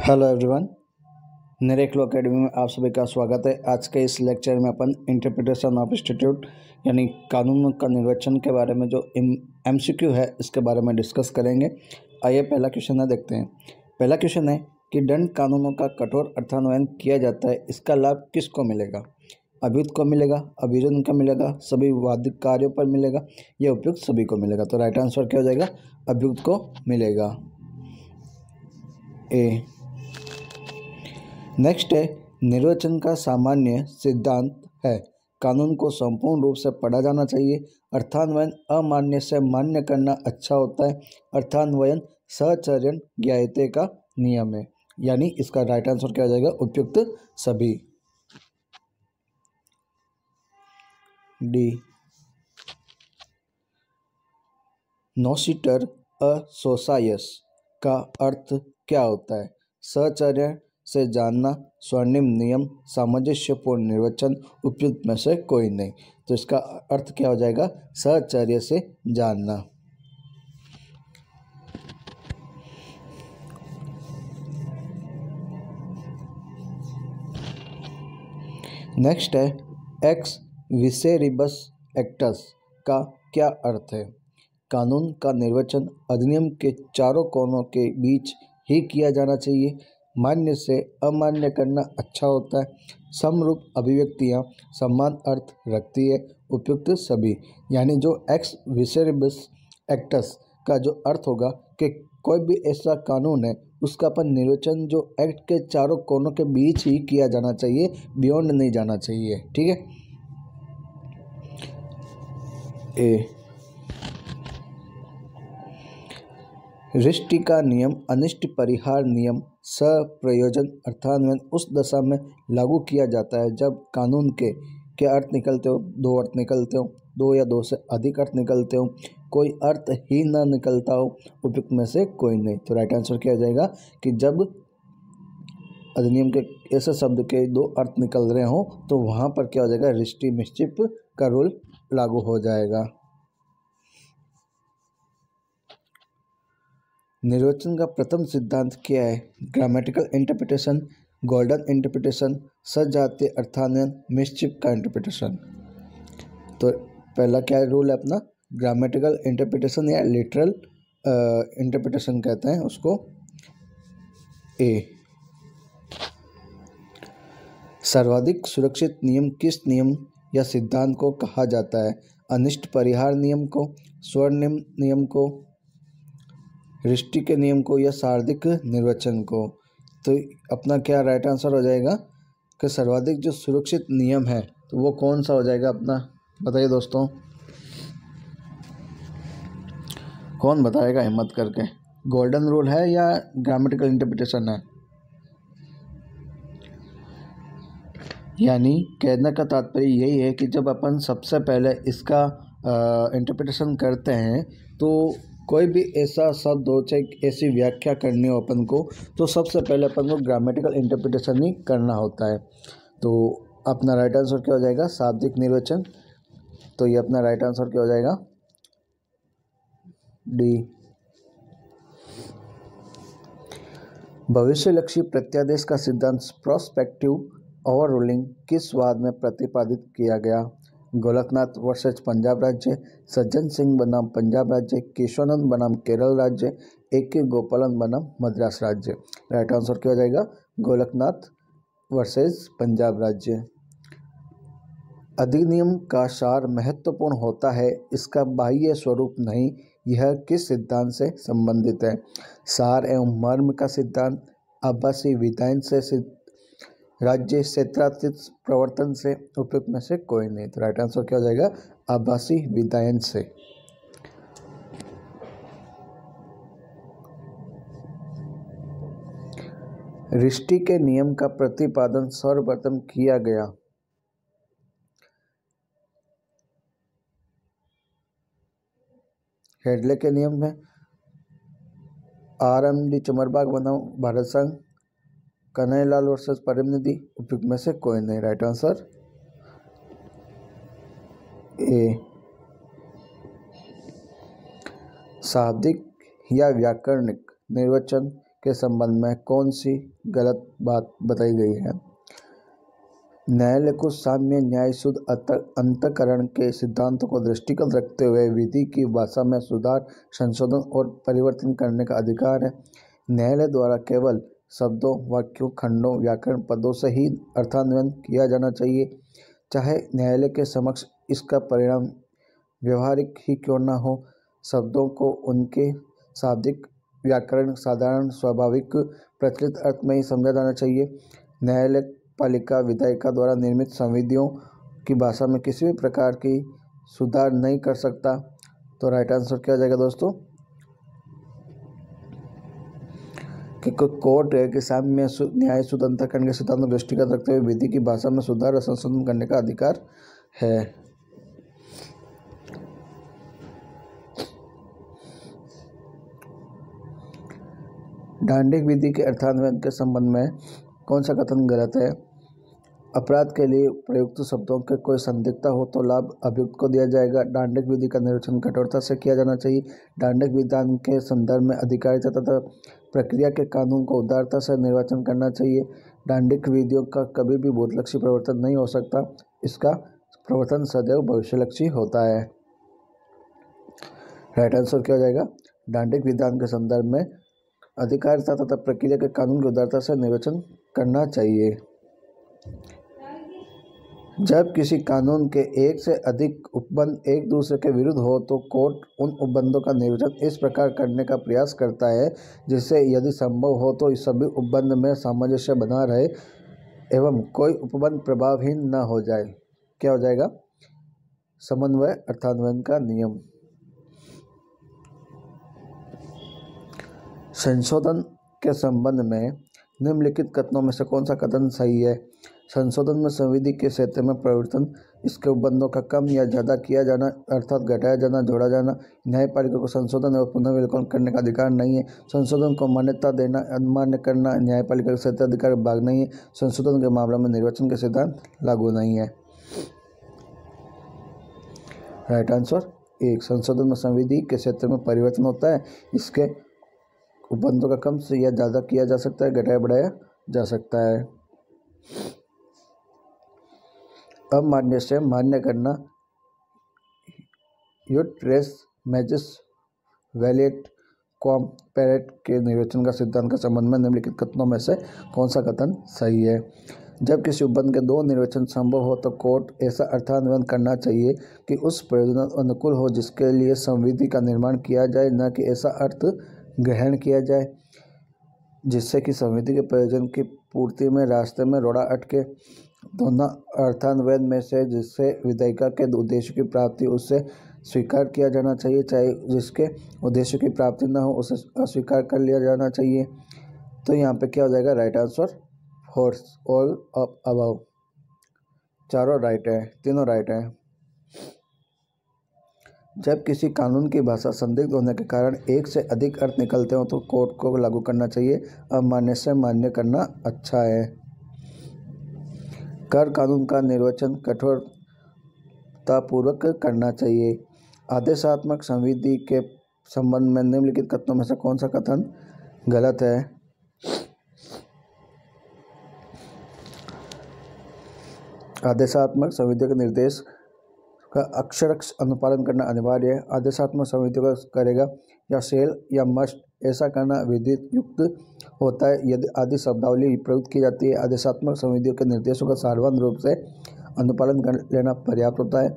Hello everyone, निरेखलो academy में आप सभी का स्वागत है। आज के इस लेक्चर में अपन इंटरप्रिटेशन ऑफ स्टैट्यूट यानी कानून का निर्वचन के बारे में जो एमसीक्यू है इसके बारे में डिस्कस करेंगे। आइए पहला क्वेश्चन है देखते हैं। पहला क्वेश्चन है कि दंड कानूनों का कठोर अर्थान्वयन किया जाता है, इसका लाभ किसको मिलेगा? अभियुक्त को मिलेगा, अभियोजन को मिलेगा, सभी वादिक कार्यों पर मिलेगा या उपयुक्त सभी को मिलेगा? तो राइट आंसर क्या हो जाएगा? अभियुक्त को मिलेगा। ए। नेक्स्ट है निर्वचन का सामान्य सिद्धांत है कानून को संपूर्ण रूप से पढ़ा जाना चाहिए। अर्थान्वयन अमान्य से मान्य करना अच्छा होता है। अर्थान्वयन सहचर्यन ज्ञायते का नियम है, यानी इसका राइट आंसर क्या हो जाएगा? उपयुक्त सभी। डी। नोसिटर असोसायस का अर्थ क्या होता है? सहचर्य से जानना, स्वर्णिम नियम, सामंजस्यपूर्ण निर्वचन, उपयुक्त में से कोई नहीं। तो इसका अर्थ क्या हो जाएगा? सहचर्य से जानना। नेक्स्ट है एक्स विसेरिबस एक्टस का क्या अर्थ है? कानून का निर्वचन अधिनियम के चारों कोनों के बीच ही किया जाना चाहिए। मान्य से अमान्य करना अच्छा होता है। समरूप अभिव्यक्तियाँ समान अर्थ रखती है। उपयुक्त सभी, यानी जो एक्स विसेरिबस एक्टस का जो अर्थ होगा कि कोई भी ऐसा कानून है उसका अपन निर्वचन जो एक्ट के चारों कोनों के बीच ही किया जाना चाहिए, बियॉन्ड नहीं जाना चाहिए। ठीक है। ए। रिष्टि का नियम अनिष्ट परिहार नियम सप्रयोजन अर्थान्वयन उस दशा में लागू किया जाता है जब कानून के क्या अर्थ निकलते हो? दो अर्थ निकलते हो, दो या दो से अधिक अर्थ निकलते हो, कोई अर्थ ही ना निकलता हो, उपयुक्त में से कोई नहीं। तो राइट आंसर क्या हो जाएगा कि जब अधिनियम के ऐसे शब्द के दो अर्थ निकल रहे हो तो वहाँ पर क्या हो जाएगा? रिष्टि मिश्चिप का रूल लागू हो जाएगा। निर्वचन का प्रथम सिद्धांत क्या है? ग्रामेटिकल इंटरप्रिटेशन, गोल्डन इंटरप्रिटेशन, सजातीय अर्थान्वयन, मिसचिफ का इंटरप्रिटेशन। तो पहला क्या रूल है अपना? ग्रामेटिकल इंटरप्रिटेशन या लिटरल इंटरप्रिटेशन कहते हैं उसको। ए। सर्वाधिक सुरक्षित नियम किस नियम या सिद्धांत को कहा जाता है? अनिष्ट परिहार नियम को, स्वर्णिम नियम को, रिष्टि के नियम को या सार्वधिक निर्वचन को? तो अपना क्या राइट आंसर हो जाएगा कि सर्वाधिक जो सुरक्षित नियम है तो वो कौन सा हो जाएगा अपना? बताइए दोस्तों, कौन बताएगा हिम्मत करके? गोल्डन रूल है या ग्रामेटिकल इंटरप्रिटेशन है? यानी कहने का तात्पर्य यही है कि जब अपन सबसे पहले इसका इंटरप्रिटेशन करते हैं तो कोई भी ऐसा शब्द हो, चाहे ऐसी व्याख्या करनी हो अपन को, तो सबसे पहले अपन को ग्रामेटिकल इंटरप्रिटेशन ही करना होता है। तो अपना राइट आंसर क्या हो जाएगा? शाब्दिक निर्वचन। तो ये अपना राइट आंसर क्या हो जाएगा? डी। भविष्यलक्षी प्रत्यादेश का सिद्धांत प्रोस्पेक्टिव ओवर रूलिंग किस वाद में प्रतिपादित किया गया? गोलकनाथ वर्सेज पंजाब राज्य, सज्जन सिंह बनाम पंजाब राज्य, केशवानंद बनाम केरल राज्य, A.K. गोपालन बनाम मद्रास राज्य। राइट आंसर क्या हो जाएगा? गोलकनाथ वर्सेज पंजाब राज्य। अधिनियम का सार महत्वपूर्ण होता है, इसका बाह्य स्वरूप नहीं। यह किस सिद्धांत से संबंधित है? सार एवं मर्म का सिद्धांत, आभासी विधायन से, राज्य क्षेत्रातीत प्रवर्तन से, उपयुक्त में से कोई नहीं। तो राइट आंसर क्या हो जाएगा? आभासी विधायन से। रिष्टि के नियम का प्रतिपादन सर्वप्रथम किया गया? हेडले के नियम में, RMD चमरबाग बनाम भारत संघ, कन्हैयालाल वर्सेस परिमनिधि, उपयुक्त में से कोई नहीं। Right answer A. शाब्दिक या व्याकरणिक निर्वचन के संबंध में कौन सी गलत बात बताई गई है? न्यायालय को साम्य न्याय शुद्ध अंतःकरण के सिद्धांतों को दृष्टिगत रखते हुए विधि की भाषा में सुधार, संशोधन और परिवर्तन करने का अधिकार है। न्यायालय द्वारा केवल शब्दों, वाक्यों, खंडों, व्याकरण पदों से ही अर्थान्वयन किया जाना चाहिए, चाहे न्यायालय के समक्ष इसका परिणाम व्यवहारिक ही क्यों न हो। शब्दों को उनके शाब्दिक, व्याकरण, साधारण, स्वाभाविक, प्रचलित अर्थ में ही समझा जाना चाहिए। न्यायालय पालिका विधायिका द्वारा निर्मित संविधियों की भाषा में किसी भी प्रकार की सुधार नहीं कर सकता। तो राइट आंसर क्या हो जाएगा दोस्तों? कि कोर्ट है कि साम्य न्याय शुद्ध अंतःकरण के सिद्धांत को दृष्टिगत रखते हुए विधि की भाषा में सुधार और संशोधन करने का अधिकार है। डांडिक विधि के अर्थान्वयन के संबंध में कौन सा कथन गलत है? अपराध के लिए प्रयुक्त शब्दों के कोई संदिग्धता हो तो लाभ अभियुक्त को दिया जाएगा। डांडिक विधि का निर्वचन कठोरता से किया जाना चाहिए। डांडिक विधान के संदर्भ में अधिकारिता तथा प्रक्रिया के कानून को उदारता से निर्वाचन करना चाहिए। डांडिक विधियों का कभी भी भूतलक्षी प्रवर्तन नहीं हो सकता, इसका प्रवर्तन सदैव भविष्यलक्षी होता है। राइट आंसर क्या हो जाएगा? डांडिक विधान के संदर्भ में अधिकारिता तथा प्रक्रिया के कानून की उदारता से निर्वाचन करना चाहिए। जब किसी कानून के एक से अधिक उपबंध एक दूसरे के विरुद्ध हो तो कोर्ट उन उपबंधों का निर्वचन इस प्रकार करने का प्रयास करता है जिससे यदि संभव हो तो इस सभी उपबंध में सामंजस्य बना रहे एवं कोई उपबंध प्रभावहीन न हो जाए। क्या हो जाएगा? समन्वय अर्थान्वयन का नियम। संशोधन के संबंध में निम्नलिखित कथनों में से कौन सा कथन सही है? संशोधन में संविधि के क्षेत्र में परिवर्तन, इसके उपबंधों का कम या ज़्यादा किया जाना अर्थात घटाया जाना, जोड़ा जाना। न्यायपालिका को संशोधन और पुनर्विलोकन करने का अधिकार नहीं है। संशोधन को मान्यता देना, अमान्य करना न्यायपालिका का क्षेत्राधिकार भाग नहीं है। संशोधन के मामले में निर्वाचन के सिद्धांत लागू नहीं है। राइट आंसर 1, संशोधन में संविधि के क्षेत्र में परिवर्तन होता है, इसके उपबंधों का कम से या ज़्यादा किया जा सकता है, घटाया बढ़ाया जा सकता है। अमान्य से मान्य करना, यूट रेस मैजिस वैलिएट कॉम्पेरेट के निर्वचन का सिद्धांत के संबंध में निम्नलिखित कथनों में से कौन सा कथन सही है? जब किसी उपबंध के 2 निर्वचन संभव हो तो कोर्ट ऐसा अर्थान्वयन करना चाहिए कि उस प्रयोजन अनुकूल हो जिसके लिए संविधि का निर्माण किया जाए, न कि ऐसा अर्थ ग्रहण किया जाए जिससे कि संविधि के प्रयोजन की पूर्ति में रास्ते में रोड़ा अटके। दोनों अर्थान्वयन में से जिससे विधायिका के उद्देश्य की प्राप्ति उससे स्वीकार किया जाना चाहिए, चाहे जिसके उद्देश्य की प्राप्ति न हो उसे अस्वीकार कर लिया जाना चाहिए। तो यहाँ पे क्या हो जाएगा? Right answer for all of above. चारों राइट है, तीनों राइट है। जब किसी कानून की भाषा संदिग्ध होने के कारण एक से अधिक अर्थ निकलते हो तो कोर्ट को लागू करना चाहिए। अमान्य से मान्य करना अच्छा है। कर कानून का निर्वचन कठोरतापूर्वक करना चाहिए। आदेशात्मक संविधि के संबंध में निम्नलिखित कथनों में से कौन सा कथन गलत है? आदेशात्मक संविधियों के निर्देश का अक्षरश अनुपालन करना अनिवार्य है। आदेशात्मक संविधियों का करेगा या शेल या मस्ट ऐसा करना विधित युक्त होता है यदि आदि शब्दावली प्रयुक्त की जाती है। आदेशात्मक संविधियों के निर्देशों का सार्वभौम रूप से अनुपालन कर लेना पर्याप्त होता है।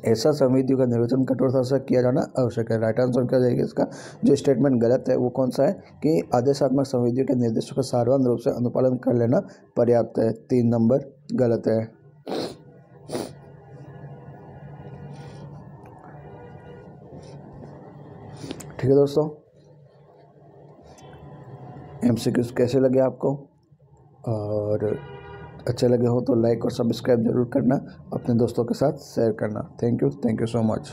ऐसा संविधियों का निर्वचन कठोरता से किया जाना आवश्यक है। राइट आंसर क्या जाएगा इसका? जो स्टेटमेंट गलत है वो कौन सा है कि आदेशात्मक संविधियों के निर्देशों का सार्वभौम रूप से अनुपालन कर लेना पर्याप्त है। 3 नंबर गलत है। ठीक है दोस्तों, MCQs कैसे लगे आपको? और अच्छे लगे हो तो लाइक और सब्सक्राइब जरूर करना, अपने दोस्तों के साथ शेयर करना। Thank you so much.